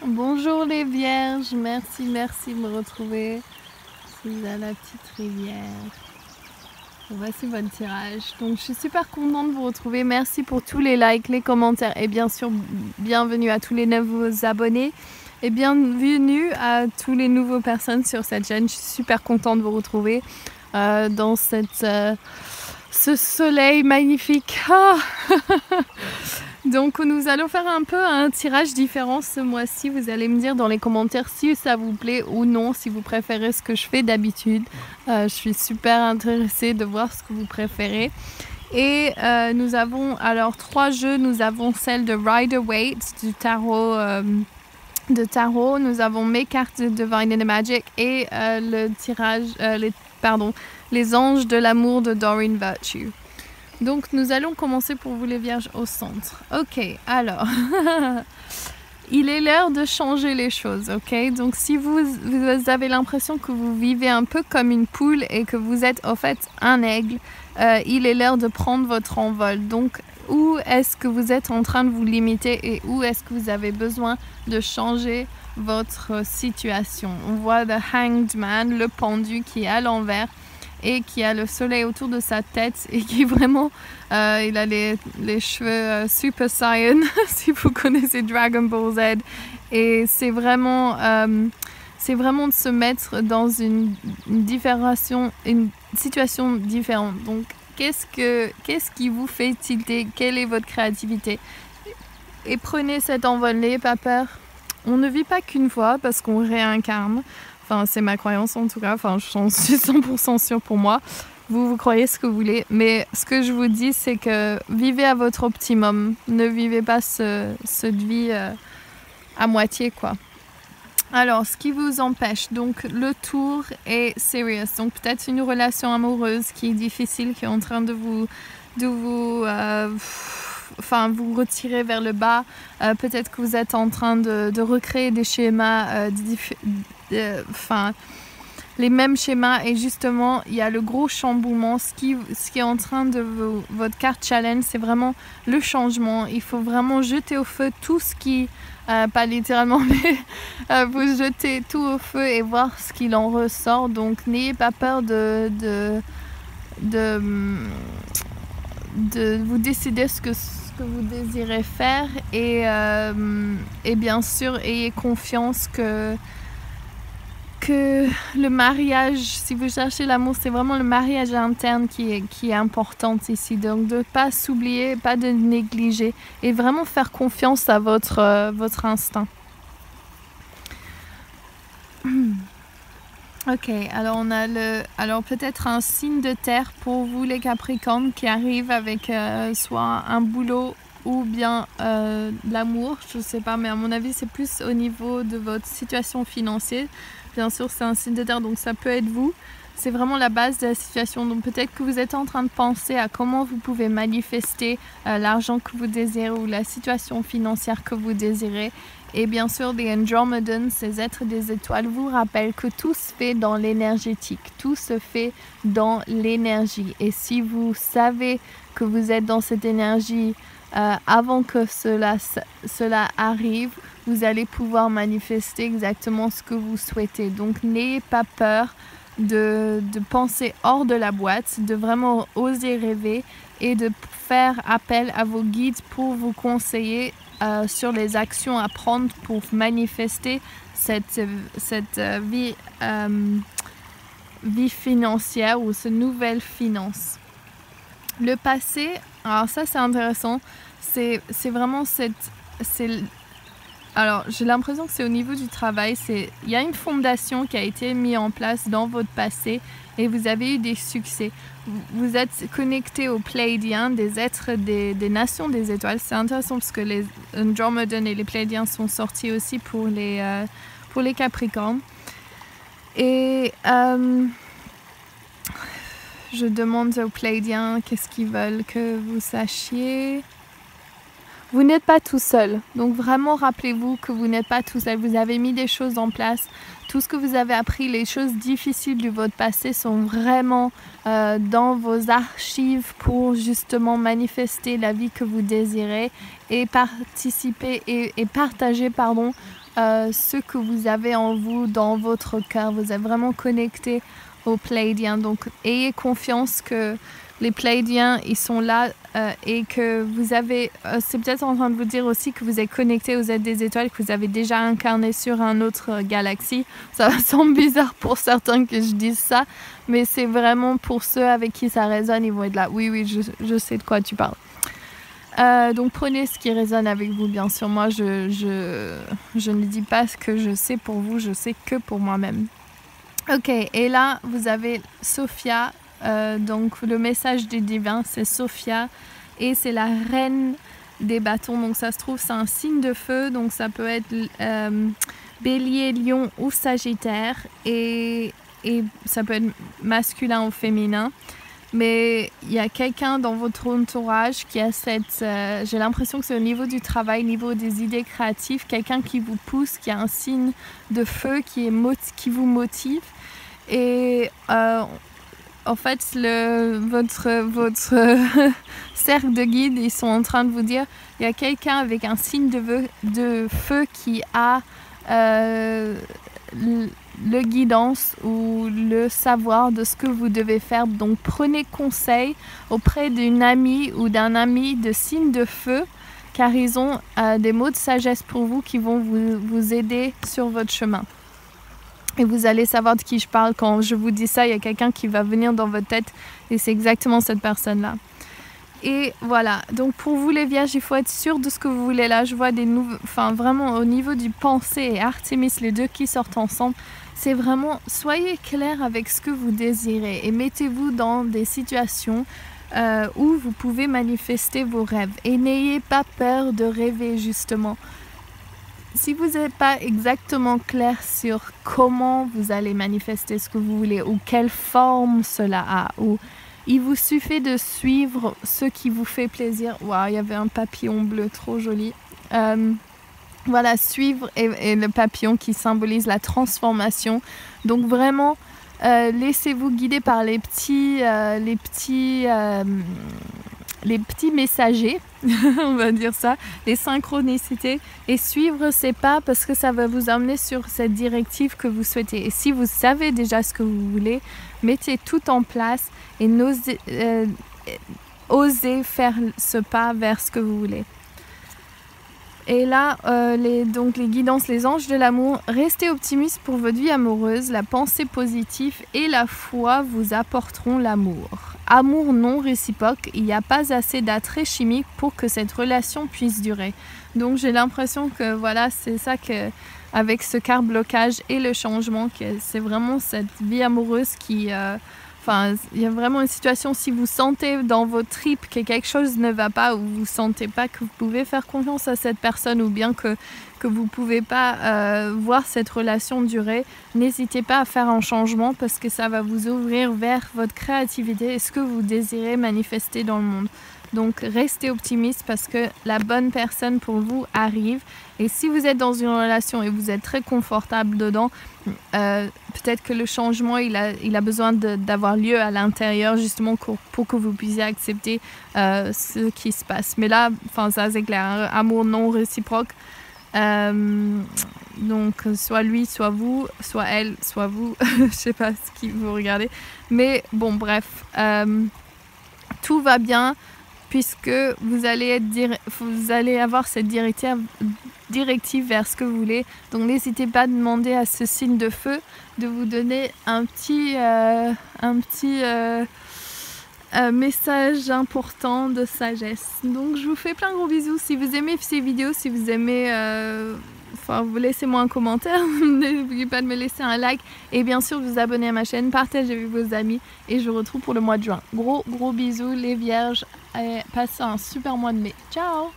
Bonjour les vierges, merci de me retrouver. Je suis à la petite rivière. Voici votre tirage. Donc je suis super contente de vous retrouver. Merci pour tous les likes, les commentaires et bien sûr bienvenue à tous les nouveaux abonnés et bienvenue à tous les nouveaux personnes sur cette chaîne. Je suis super contente de vous retrouver dans ce soleil magnifique. Donc nous allons faire un peu un tirage différent ce mois-ci. Vous allez me dire dans les commentaires si ça vous plaît ou non, si vous préférez ce que je fais d'habitude. Je suis super intéressée de voir ce que vous préférez. Et nous avons alors 3 jeux. Nous avons celle de Rider-Waite du tarot Nous avons mes cartes de Divine in the Magic et le tirage, les anges de l'amour de Doreen Virtue. Donc nous allons commencer pour vous les vierges au centre. Ok, alors, il est l'heure de changer les choses, ok? Donc si vous avez l'impression que vous vivez un peu comme une poule et que vous êtes en fait un aigle, il est l'heure de prendre votre envol. Donc où est-ce que vous êtes en train de vous limiter et où est-ce que vous avez besoin de changer votre situation? On voit The Hanged Man, le pendu qui est à l'envers et qui a le soleil autour de sa tête et qui vraiment, il a les cheveux Super Saiyan, si vous connaissez Dragon Ball Z. Et c'est vraiment de se mettre dans une situation différente. Donc, qu'est-ce qui vous fait tilter? Quelle est votre créativité? Et prenez cet envol, n'ayez pas peur. On ne vit pas qu'une fois parce qu'on réincarne. Enfin, c'est ma croyance en tout cas. Enfin, j'en suis 100% sûre pour moi. Vous croyez ce que vous voulez. Mais ce que je vous dis, c'est que vivez à votre optimum. Ne vivez pas cette vie à moitié, quoi. Alors, ce qui vous empêche, donc le tour est serious. Donc peut-être une relation amoureuse qui est difficile, qui est en train de vous retirer vers le bas. Peut-être que vous êtes en train de recréer des schémas, les mêmes schémas. Et justement, il y a le gros chamboulement. Ce qui est en train de votre carte challenge, c'est vraiment le changement. Il faut vraiment jeter au feu tout ce qui... pas littéralement, mais vous jetez tout au feu et voir ce qu'il en ressort. Donc, n'ayez pas peur de vous décider ce que vous désirez faire et bien sûr, ayez confiance que le mariage, si vous cherchez l'amour, c'est vraiment le mariage interne qui est important ici. Donc de ne pas s'oublier, pas de négliger et vraiment faire confiance à votre instinct. Ok, alors on a alors peut-être un signe de terre pour vous les Capricornes qui arrive avec soit un boulot ou bien l'amour, je sais pas, mais à mon avis c'est plus au niveau de votre situation financière. Bien sûr c'est un signe de terre, donc ça peut être vous. C'est vraiment la base de la situation. Donc peut-être que vous êtes en train de penser à comment vous pouvez manifester l'argent que vous désirez ou la situation financière que vous désirez. Et bien sûr, les Andromedans, ces êtres des étoiles, vous rappellent que tout se fait dans l'énergétique, tout se fait dans l'énergie. Et si vous savez que vous êtes dans cette énergie avant que cela arrive, vous allez pouvoir manifester exactement ce que vous souhaitez. Donc n'ayez pas peur de penser hors de la boîte, de vraiment oser rêver et de faire appel à vos guides pour vous conseiller sur les actions à prendre pour manifester cette vie financière ou cette nouvelle finance. Le passé, alors ça c'est intéressant, c'est vraiment alors j'ai l'impression que c'est au niveau du travail, il y a une fondation qui a été mise en place dans votre passé et vous avez eu des succès. Vous êtes connecté aux Pléiadiens, des êtres des nations des étoiles. C'est intéressant parce que les Andromedans et les Pléiadiens sont sortis aussi pour les Capricornes. Et je demande aux Pléiadiens qu'est-ce qu'ils veulent que vous sachiez. Vous n'êtes pas tout seul, donc vraiment rappelez-vous que vous n'êtes pas tout seul. Vous avez mis des choses en place, tout ce que vous avez appris, les choses difficiles de votre passé sont vraiment dans vos archives pour justement manifester la vie que vous désirez et participer et partager ce que vous avez en vous, dans votre cœur. Vous êtes vraiment connecté aux Pléiadiens. Donc, ayez confiance que les Pléiadiens, ils sont là et que vous avez... c'est peut-être en train de vous dire aussi que vous êtes connecté aux aides des étoiles, que vous avez déjà incarné sur un autre galaxie. Ça semble bizarre pour certains que je dise ça, mais c'est vraiment pour ceux avec qui ça résonne, ils vont être là. Oui, je sais de quoi tu parles. Donc prenez ce qui résonne avec vous, bien sûr. Moi, je ne dis pas ce que je sais pour vous, je sais que pour moi-même. Ok, et là, vous avez Sophia. Donc le message du divin, c'est Sophia. Et c'est la reine des bâtons. Donc ça se trouve, c'est un signe de feu. Donc ça peut être bélier, lion ou sagittaire. Et ça peut être masculin ou féminin. Mais il y a quelqu'un dans votre entourage qui a cette... j'ai l'impression que c'est au niveau du travail, au niveau des idées créatives, quelqu'un qui vous pousse, qui a un signe de feu qui vous motive. Et en fait, votre cercle de guides, ils sont en train de vous dire, il y a quelqu'un avec un signe de feu qui a le guidance ou le savoir de ce que vous devez faire. Donc prenez conseil auprès d'une amie ou d'un ami de signe de feu, car ils ont des mots de sagesse pour vous qui vont vous aider sur votre chemin. Et vous allez savoir de qui je parle quand je vous dis ça. Il y a quelqu'un qui va venir dans votre tête et c'est exactement cette personne-là. Et voilà, donc pour vous les vierges, il faut être sûr de ce que vous voulez. Là, je vois des nouveaux... Enfin, vraiment, au niveau du pensée et Artémis, les deux qui sortent ensemble, c'est vraiment, soyez clair avec ce que vous désirez et mettez-vous dans des situations où vous pouvez manifester vos rêves. Et n'ayez pas peur de rêver, justement. Si vous n'êtes pas exactement clair sur comment vous allez manifester ce que vous voulez ou quelle forme cela a, ou il vous suffit de suivre ce qui vous fait plaisir. Waouh, il y avait un papillon bleu trop joli. Voilà, suivre et le papillon qui symbolise la transformation. Donc vraiment, laissez-vous guider par les petits messagers, on va dire ça, les synchronicités, et suivre ces pas parce que ça va vous amener sur cette directive que vous souhaitez. Et si vous savez déjà ce que vous voulez, mettez tout en place et osez faire ce pas vers ce que vous voulez. Et là, donc les guidances, les anges de l'amour, restez optimiste pour votre vie amoureuse, la pensée positive et la foi vous apporteront l'amour. Amour non réciproque, il n'y a pas assez d'attrait chimique pour que cette relation puisse durer. Donc j'ai l'impression que voilà, c'est ça que, avec ce quart blocage et le changement, que c'est vraiment cette vie amoureuse qui... Enfin, il y a vraiment une situation, si vous sentez dans vos tripes que quelque chose ne va pas ou vous ne sentez pas que vous pouvez faire confiance à cette personne ou bien que vous ne pouvez pas voir cette relation durer, n'hésitez pas à faire un changement parce que ça va vous ouvrir vers votre créativité et ce que vous désirez manifester dans le monde. Donc restez optimiste parce que la bonne personne pour vous arrive. Et si vous êtes dans une relation et vous êtes très confortable dedans, peut-être que le changement il a besoin d'avoir lieu à l'intérieur justement pour que vous puissiez accepter ce qui se passe. Mais là, ça c'est clair, un amour non réciproque. Donc soit lui, soit vous, soit elle, soit vous. Je sais pas ce qui vous regardez. Mais bon, bref, tout va bien. Puisque vous allez avoir cette directive vers ce que vous voulez. Donc n'hésitez pas à demander à ce signe de feu de vous donner un petit message important de sagesse. Donc je vous fais plein de gros bisous. Si vous aimez ces vidéos, si vous aimez... vous laissez-moi un commentaire, n'oubliez pas de me laisser un like et bien sûr vous abonner à ma chaîne, partagez avec vos amis et je vous retrouve pour le mois de juin. Gros bisous les vierges et passez un super mois de mai. Ciao!